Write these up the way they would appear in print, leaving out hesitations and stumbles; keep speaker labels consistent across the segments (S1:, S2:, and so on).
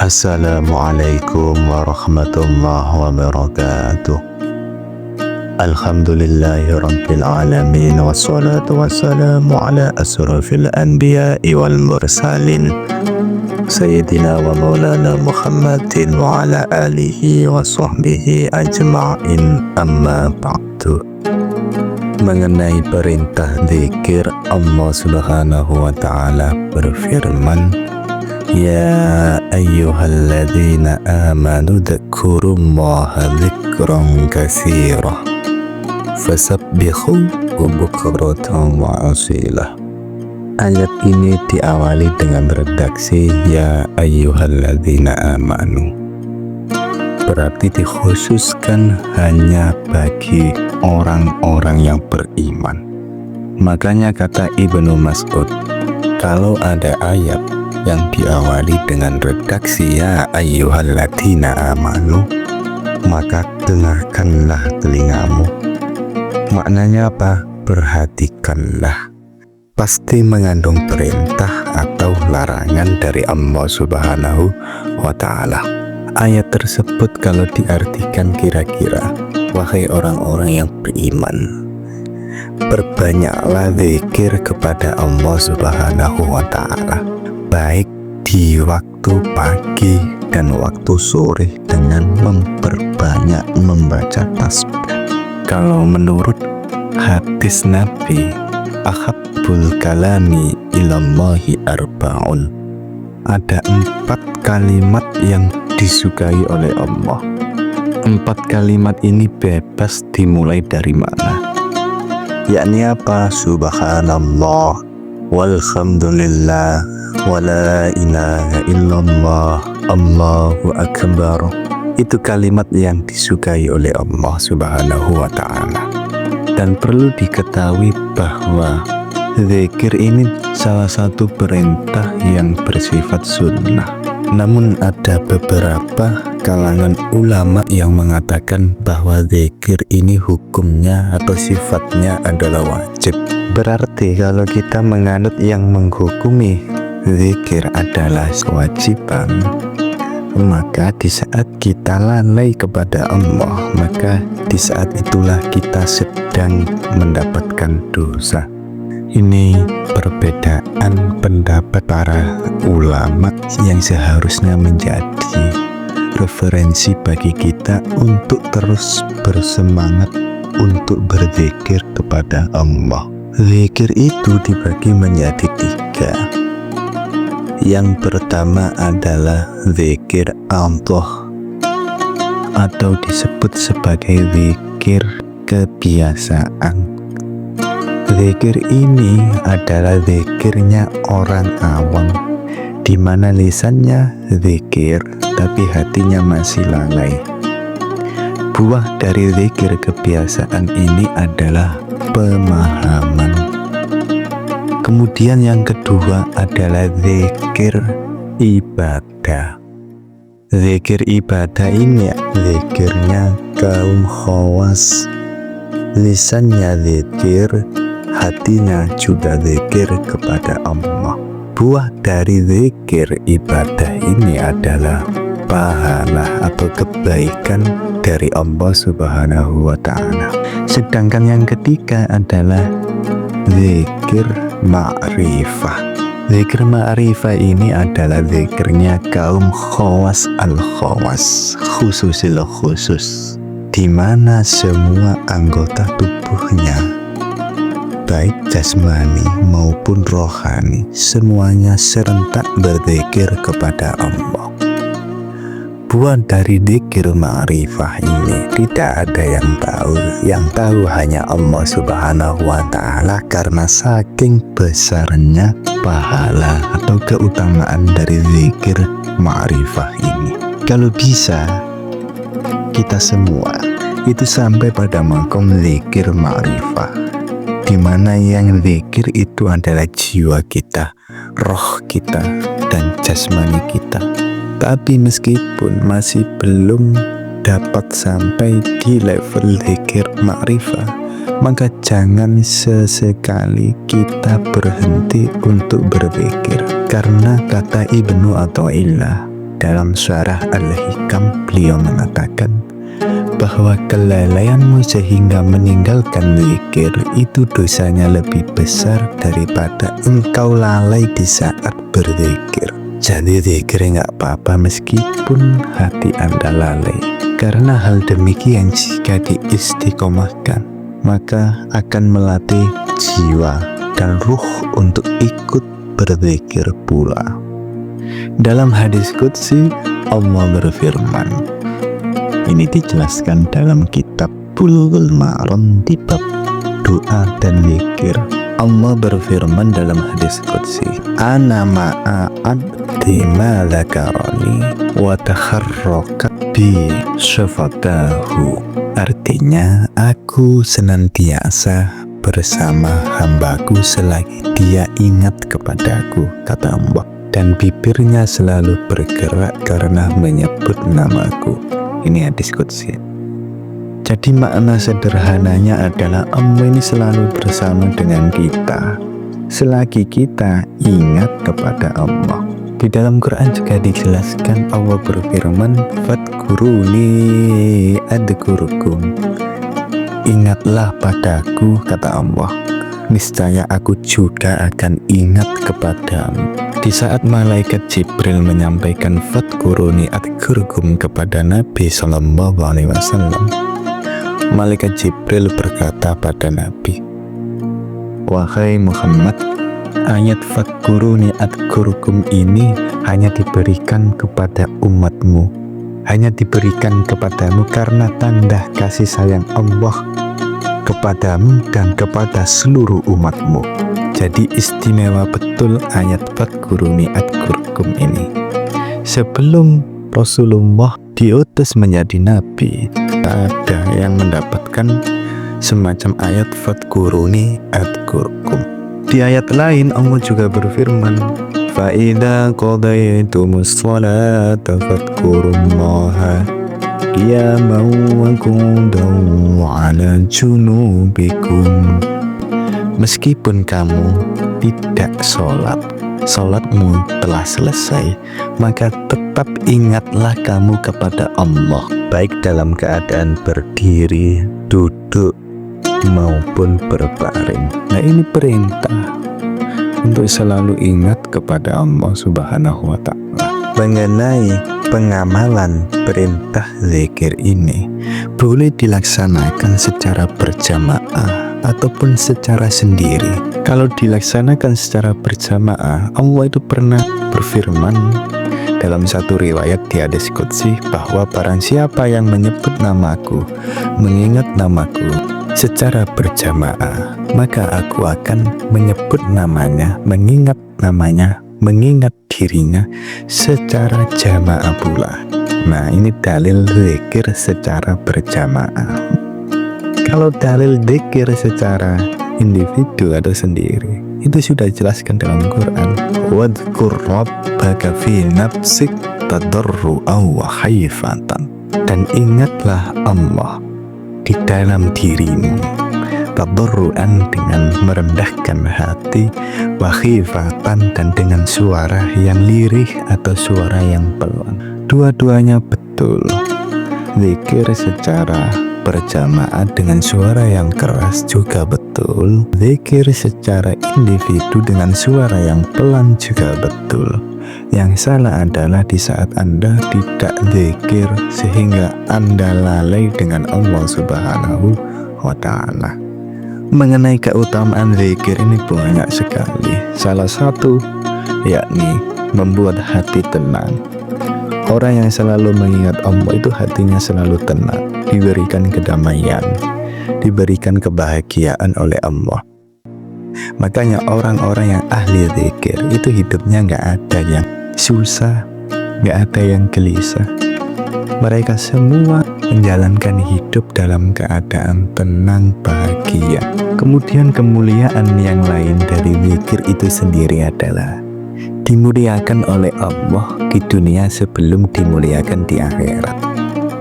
S1: Assalamualaikum warahmatullahi wabarakatuh. Alhamdulillahi rabbil alamin, wassalatu wassalamu ala asrafil anbiya'i wal mursalin Sayyidina wa maulana Muhammadin wa ala alihi wa sahbihi ajma'in, amma ba'du. Mengenai perintah dzikir, Allah subhanahu wa ta'ala berfirman, Ya ayyuhalladzina amanu dzkurullaha dzikran katsira fasabbihu bukratan wa asilah. Ayat ini diawali dengan redaksi Ya ayyuhalladzina amanu, berarti dikhususkan hanya bagi orang-orang yang beriman. Makanya kata Ibnu Mas'ud, kalau ada ayat yang diawali dengan redaksi Ya ayyuhalladzina amanu, maka dengarkanlah telingamu. Maknanya apa? Perhatikanlah. Pasti mengandung perintah atau larangan dari Allah subhanahu wa ta'ala. Ayat tersebut kalau diartikan kira-kira, wahai orang-orang yang beriman, perbanyaklah zikir kepada Allah subhanahu wa ta'ala, baik di waktu pagi dan waktu sore, dengan memperbanyak membaca tasbih. Kalau menurut hadis Nabi, ahabbul kalami ilallahi arba'un, ada 4 kalimat yang disukai oleh Allah. 4 kalimat ini bebas dimulai dari mana, yakni apa? Subhanallah, walhamdulillah, wala ilaha illallah, Allahu akbar. Itu kalimat yang disukai oleh Allah subhanahu wa ta'ala. Dan perlu diketahui bahwa zikir ini salah satu perintah yang bersifat sunnah. Namun ada beberapa kalangan ulama yang mengatakan bahwa zikir ini hukumnya atau sifatnya adalah wajib. Berarti kalau kita menganut yang menghukumi zikir adalah kewajiban, maka di saat kita lalai kepada Allah, maka di saat itulah kita sedang mendapatkan dosa. Ini perbedaan pendapat para ulama yang seharusnya menjadi referensi bagi kita untuk terus bersemangat untuk berzikir kepada Allah. Zikir itu dibagi menjadi 3. Yang pertama adalah zikir Allah, atau disebut sebagai zikir kebiasaan. Zikir ini adalah zikirnya orang awam, di mana lisannya zikir tapi hatinya masih lalai. Buah dari zikir kebiasaan ini adalah pemahaman. Kemudian yang kedua adalah zikir ibadah. Zikir ibadah ini zikirnya kaum khawas, lisannya zikir, hatinya juga zikir kepada Allah. Buah dari zikir ibadah ini adalah pahala atau kebaikan dari Allah subhanahu wa ta'ala. Sedangkan yang ketiga adalah zikir ma'rifah. Zikir ma'rifah ini adalah zikirnya kaum khawas al-khawas, khususil khusus, di mana semua anggota tubuhnya, baik jasmani maupun rohani, semuanya serentak berzikir kepada Allah. Buah dari zikir ma'rifah ini tidak ada yang tahu hanya Allah subhanahu wa ta'ala, karena saking besarnya pahala atau keutamaan dari zikir ma'rifah ini. Kalau bisa kita semua itu sampai pada makom zikir ma'rifah, di mana yang zikir itu adalah jiwa kita, roh kita, dan jasmani kita. Tapi meskipun masih belum dapat sampai di level zikir ma'rifah, maka jangan sesekali kita berhenti untuk berzikir. Karena kata Ibnu Athaillah dalam Syarah Al-Hikam beliau mengatakan bahwa kelalaianmu sehingga meninggalkan zikir itu dosanya lebih besar daripada engkau lalai di saat berzikir. Jadi zikir nggak apa-apa meskipun hati Anda lalai, karena hal demikian jika diistiqomahkan maka akan melatih jiwa dan ruh untuk ikut berzikir pula. Dalam hadis qudsi Allah berfirman, ini dijelaskan dalam kitab Bulughul Maram di bab doa dan zikir. Allah berfirman dalam hadis qudsi, ana ma'a abdi ma dzakarani wa takharraka bi syafatahu. Artinya, aku senantiasa bersama hambaku selagi dia ingat kepadaku, kata Allah, dan bibirnya selalu bergerak karena menyebut namaku. Ini hadis qudsi. Jadi makna sederhananya adalah Allah ini selalu bersama dengan kita selagi kita ingat kepada Allah. Di dalam Quran juga dijelaskan, Allah berfirman, fadkuruni adkurukum. Ingatlah padaku, kata Allah, niscaya aku juga akan ingat kepadamu. Di saat malaikat Jibril menyampaikan fadkuruni adkurukum kepada Nabi SAW, malaikat Jibril berkata pada Nabi, wahai Muhammad, ayat fadkuruni adkurukum ini hanya diberikan kepada umatmu, hanya diberikan kepadamu karena tanda kasih sayang Allah kepadamu dan kepada seluruh umatmu. Jadi istimewa betul ayat fadkuruni adkurukum ini. Sebelum Rasulullah diutus menjadi nabi, ada yang mendapatkan semacam ayat fadkuruni adkurukum. Di ayat lain Allah juga berfirman, fa idza qadaytumus sholata fadkurullaha qiyaman wa qu'udan wa 'ala junubikum. Meskipun kamu tidak sholat, sholatmu telah selesai, maka tetap ingatlah kamu kepada Allah, baik dalam keadaan berdiri, duduk, maupun berbaring. Nah, ini perintah untuk selalu ingat kepada Allah Subhanahu wa Ta'ala. Mengenai pengamalan perintah zikir ini boleh dilaksanakan secara berjamaah ataupun secara sendiri. Kalau dilaksanakan secara berjamaah, Allah itu pernah berfirman dalam satu riwayat di hadis qudsi bahwa barang siapa yang menyebut namaku, mengingat namaku secara berjamaah, maka aku akan menyebut namanya, mengingat namanya, mengingat dirinya secara jamaah pula. Nah, ini dalil zikir secara berjamaah. Kalau dalil zikir secara individu atau sendiri, itu sudah dijelaskan dalam Quran. Wadhkur rabbaka fi nafsik tadarru'an wa khifatan. Dan ingatlah Allah di dalam dirimu, tadarru'an dengan merendahkan hati, wa khifatan dan dengan suara yang lirih atau suara yang pelan. Dua-duanya betul. Zikir secara berjamaah dengan suara yang keras juga betul. Zikir secara individu dengan suara yang pelan juga betul. Yang salah adalah di saat Anda tidak zikir sehingga Anda lalai dengan Allah Subhanahu wa Ta'ala. Mengenai keutamaan zikir ini banyak sekali. Salah satu yakni membuat hati tenang. Orang yang selalu mengingat Allah itu hatinya selalu tenang, diberikan kedamaian, diberikan kebahagiaan oleh Allah. Makanya orang-orang yang ahli zikir itu hidupnya nggak ada yang susah, nggak ada yang gelisah. Mereka semua menjalankan hidup dalam keadaan tenang, bahagia. Kemudian kemuliaan yang lain dari zikir itu sendiri adalah dimuliakan oleh Allah di dunia sebelum dimuliakan di akhirat.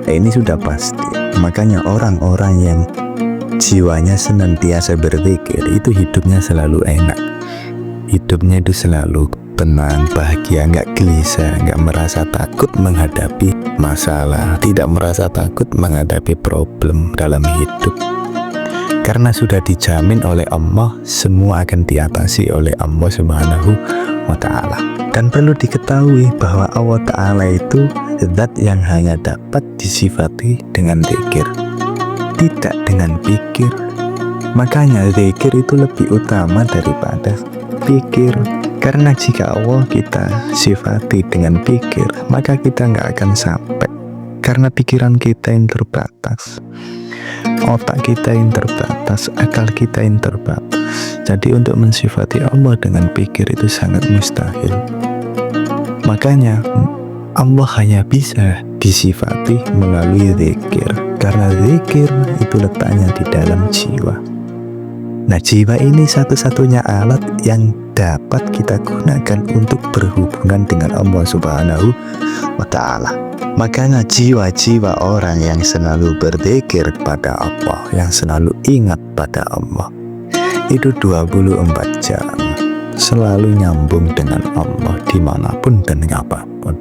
S1: Nah, ini sudah pasti. Makanya orang-orang yang jiwanya senantiasa berzikir itu hidupnya selalu enak, hidupnya itu selalu tenang, bahagia, nggak gelisah, nggak merasa takut menghadapi masalah, tidak merasa takut menghadapi problem dalam hidup. Karena sudah dijamin oleh Allah, semua akan diatasi oleh Allah Subhanahu wa Ta'ala. Dan perlu diketahui bahwa Allah Ta'ala itu zat yang hanya dapat disifati dengan dzikir, tidak dengan pikir. Makanya dzikir itu lebih utama daripada pikir. Karena jika Allah kita sifati dengan pikir, maka kita nggak akan sampai. Karena pikiran kita yang terbatas, otak kita yang terbatas, akal kita yang terbatas. Jadi untuk mensifati Allah dengan pikir itu sangat mustahil. Makanya Allah hanya bisa disifati melalui zikir. Karena zikir itu letaknya di dalam jiwa. Nah, jiwa ini satu-satunya alat yang dapat kita gunakan untuk berhubungan dengan Allah Subhanahu wa Ta'ala. Makanya jiwa-jiwa orang yang selalu berzikir pada Allah, yang selalu ingat pada Allah, itu 24 jam selalu nyambung dengan Allah dimanapun dan apapun.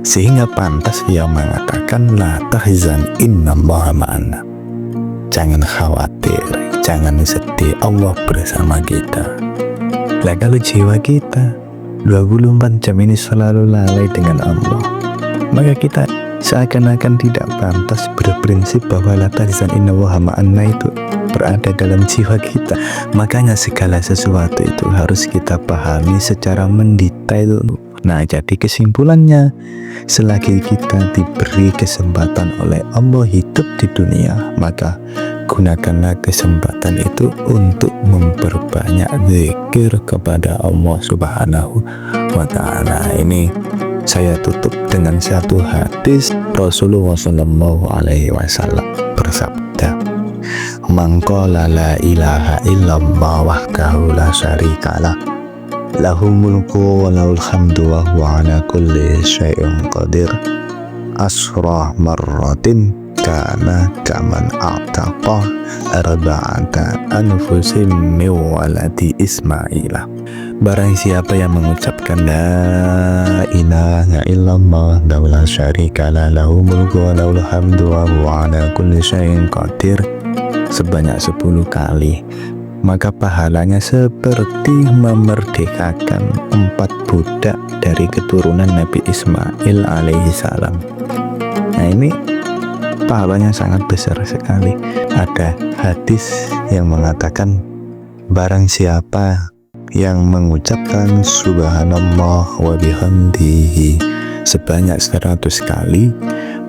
S1: Sehingga pantas ia mengatakan, la tahzan innallaha ma'ana. Jangan khawatir, jangan sedih, Allah bersama kita. Lah kalau jiwa kita 24 jam ini selalu lalai dengan Allah, maka kita seakan-akan tidak pantas berprinsip bahwa la tahzan innallaha ma'ana itu berada dalam jiwa kita. Makanya segala sesuatu itu harus kita pahami secara mendetail. Nah, jadi kesimpulannya, selagi kita diberi kesempatan oleh Allah hidup di dunia, maka gunakanlah kesempatan itu untuk memperbanyak zikir kepada Allah Subhanahu wa Ta'ala. Ini saya tutup dengan satu hadis Rasulullah SAW bersabda, "Man qala la ilaha illallah wahdahu la syarikalah, lahul mulku wa lahul hamdu wa huwa ala kulli syai'in qadir, asra marratin kana kaman a'taqa arba'ata anfusim min waladi Ismaila." Barang siapa yang mengucapkan la ilaha illallah la syarikalah, lahul mulku wa lahul hamdu wa huwa ala kulli syai'in qadir sebanyak 10 kali, maka pahalanya seperti memerdekakan 4 budak dari keturunan Nabi Ismail alaihissalam. Nah, ini pahalanya sangat besar sekali. Ada hadis yang mengatakan, barang siapa yang mengucapkan subhanallah wa bihamdihi sebanyak 100 kali,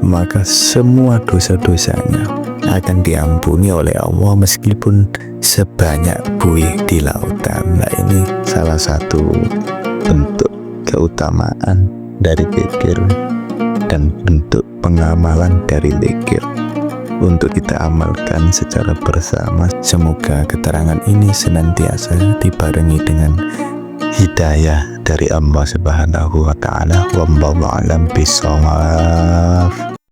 S1: maka semua dosa-dosanya akan diampuni oleh Allah meskipun sebanyak buih di lautan. Nah, ini salah satu bentuk keutamaan dari zikir dan bentuk pengamalan dari zikir untuk kita amalkan secara bersama. Semoga keterangan ini senantiasa dibarengi dengan hidayah dari Allah Subhanahu wa Ta'ala. Wallahu a'lam bishawab.